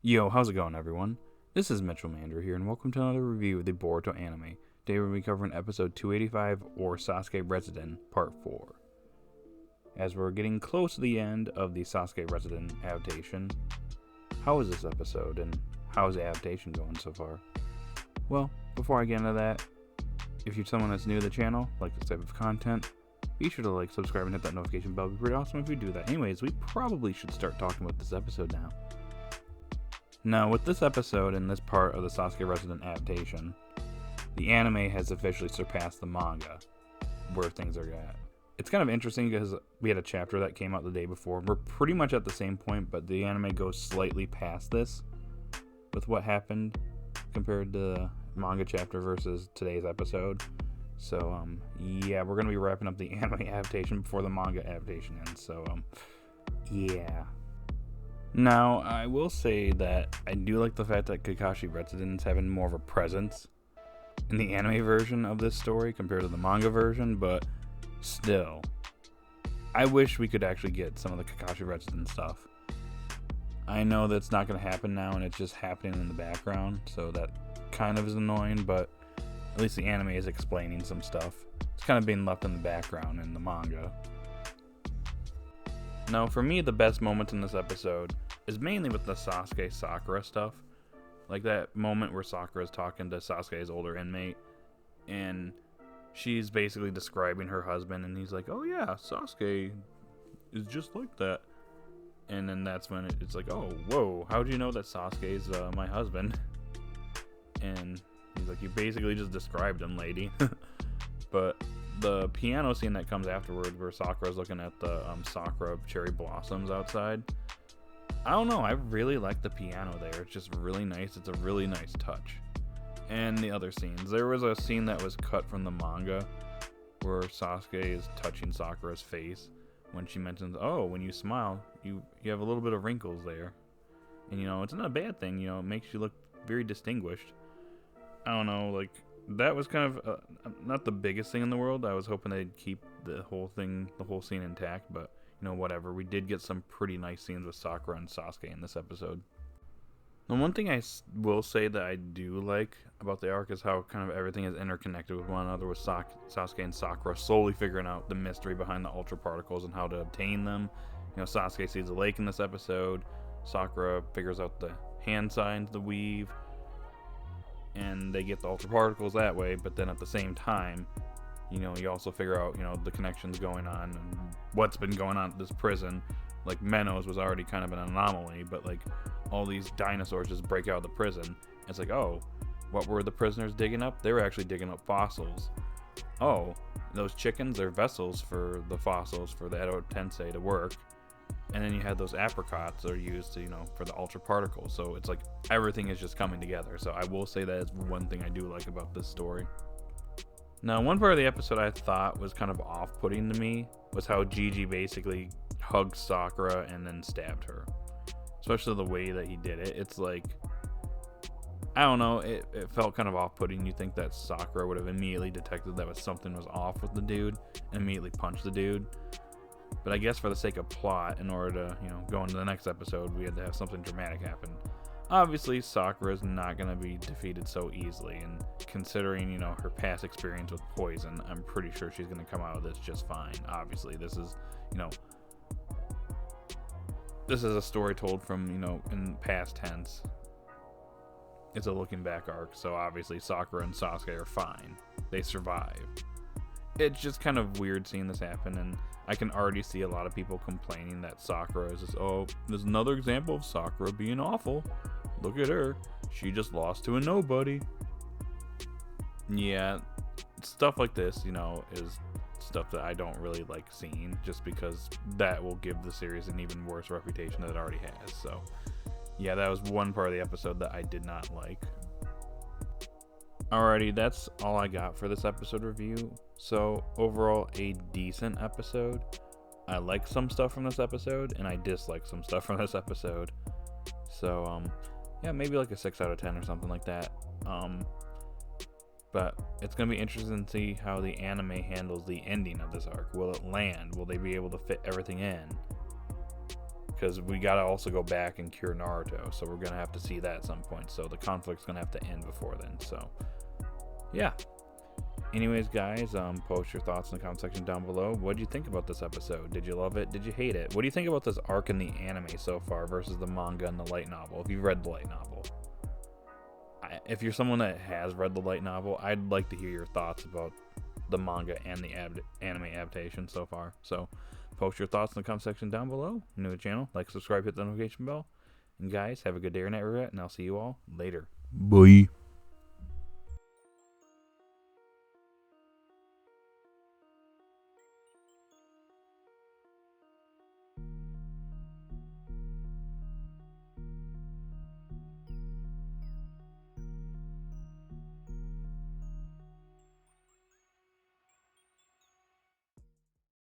Yo, how's it going, everyone? This is Mitchell Mander here, and welcome to another review of the Boruto anime. Today we'll be covering episode 285, or Sasuke Retsuden, part 4. As we're getting close to the end of the Sasuke Retsuden adaptation, how is this episode, and how is the adaptation going so far? Well, before I get into that, if you're someone that's new to the channel, like this type of content, be sure to like, subscribe, and hit that notification bell. It'd be pretty awesome if you do that. Anyways, we probably should start talking about this episode now. Now, with this episode and this part of the Sasuke Retsuden adaptation, the anime has officially surpassed the manga, where things are at. It's kind of interesting because we had a chapter that came out the day before. We're pretty much at the same point, but the anime goes slightly past this with what happened compared to the manga chapter versus today's episode. So, yeah, we're going to be wrapping up the anime adaptation before the manga adaptation ends. So, yeah. Now, I will say that I do like the fact that Kakashi Retsuden's having more of a presence in the anime version of this story compared to the manga version, but still, I wish we could actually get some of the Kakashi Retsuden stuff. I know that's not going to happen now, and it's just happening in the background, so that kind of is annoying, but at least the anime is explaining some stuff. It's kind of being left in the background in the manga. Now, for me, the best moments in this episode is mainly with the Sasuke Sakura stuff. Like that moment where Sakura is talking to Sasuke's older inmate, and she's basically describing her husband, and he's like, oh yeah, Sasuke is just like that. And then that's when it's like, oh, whoa, how do you know that Sasuke's my husband? And he's like, you basically just described him, lady. But the piano scene that comes afterward, where Sakura's looking at the Sakura cherry blossoms outside, I don't know, I really like the piano there. It's just really nice. It's a really nice touch. And the other scenes, there was a scene that was cut from the manga where Sasuke is touching Sakura's face when she mentions, oh, when you smile, you have a little bit of wrinkles there. And, you know, it's not a bad thing, you know, it makes you look very distinguished. I don't know, like, that was kind of not the biggest thing in the world. I was hoping they'd keep the whole scene intact, but you know, whatever. We did get some pretty nice scenes with Sakura and Sasuke in this episode. The one thing I will say that I do like about the arc is how kind of everything is interconnected with one another, with Sasuke and Sakura slowly figuring out the mystery behind the ultra particles and how to obtain them. You know, Sasuke sees a lake in this episode. Sakura figures out the hand signs, the weave, and they get the ultra particles that way. But then at the same time, you know, you also figure out, you know, the connections going on and what's been going on at this prison. Like, Menos was already kind of an anomaly, but like all these dinosaurs just break out of the prison. It's like, oh, what were the prisoners digging up? They were actually digging up fossils. Oh, those chickens are vessels for the fossils for the Edo Tensei to work. And then you had those apricots that are used to, you know, for the ultra particles. So it's like everything is just coming together. So I will say that is one thing I do like about this story. Now, one part of the episode I thought was kind of off-putting to me was how Jiji basically hugged Sakura and then stabbed her. Especially the way that he did it. It's like, I don't know, it felt kind of off-putting. You think that Sakura would have immediately detected that something was off with the dude and immediately punched the dude. But I guess for the sake of plot, in order to, you know, go into the next episode, we had to have something dramatic happen. Obviously, Sakura is not going to be defeated so easily, and considering, you know, her past experience with poison, I'm pretty sure she's going to come out of this just fine. Obviously, this is, you know, this is a story told from, you know, in past tense. It's a looking back arc, so obviously Sakura and Sasuke are fine. They survive. It's just kind of weird seeing this happen, and I can already see a lot of people complaining that Sakura is just, oh, there's another example of Sakura being awful. Look at her. She just lost to a nobody. Yeah, stuff like this, you know, is stuff that I don't really like seeing, just because that will give the series an even worse reputation than it already has. So, yeah, that was one part of the episode that I did not like. Alrighty, that's all I got for this episode review. So, overall, a decent episode. I like some stuff from this episode, and I dislike some stuff from this episode. So, yeah, maybe like a 6 out of 10 or something like that. But it's going to be interesting to see how the anime handles the ending of this arc. Will it land? Will they be able to fit everything in? because we gotta also go back and cure Naruto, so we're gonna have to see that at some point. So the conflict's gonna have to end before then. So yeah. Anyways, guys, post your thoughts in the comment section down below. What did you think about this episode? Did you love it? Did you hate it? What do you think about this arc in the anime so far versus the manga and the light novel? If you've read the light novel, if you're someone that has read the light novel, I'd like to hear your thoughts about the manga and the anime adaptation so far. So post your thoughts in the comment section down below. New to the channel, like, subscribe, hit the notification bell. And guys, have a good day or night, and I'll see you all later. Bye.